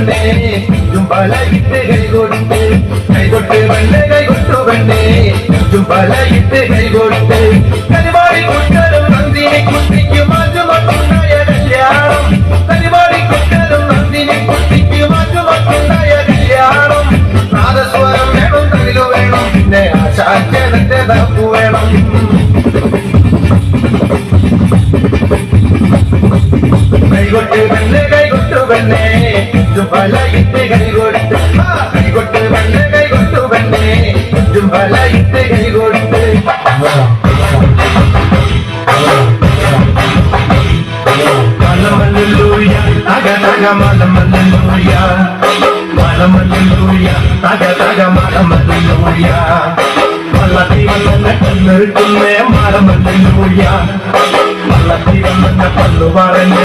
പെണ്ണേ ജുംബലയിട്ട് കൈകൊടുത്ത് പെണ്ണേ കൈകൊട്ടു പെണ്ണേ ജുംബലയിട്ട് കൈകൊടുത്ത് പരിപാടി കുട്ടലും നന്ദിനി കുട്ടിക്ക് മാറ്റുമൊട്ടുണ്ടായ കല്യാണം പരിപാടി കുട്ടലും നന്ദിനി കുട്ടിക്ക് മാറ്റുമൊട്ടുണ്ടായ കല്യാണം നാദസ്വരം വേണം തകിലു വേണം പിന്നെ ആശാന്റെ തപ്പു വേണം കൈകൊട്ട് പെണ്ണേ ജുംബലയിട്ട് കൈകൊടുത്ത് കൈകൊട്ട് പെണ്ണേ ജുംബലയിട്ട് കൈകൊടുത്ത് മലമല്ലൂയ തക തക മലമല്ലൂയ മലമല്ലൂയ തക തക മലമല്ലൂയ മലത്തി വന്ന കണ്ണെടുക്കുന്നേ മലമല്ലൂയ മലത്തി വന്ന പല്ലു പറഞ്ഞ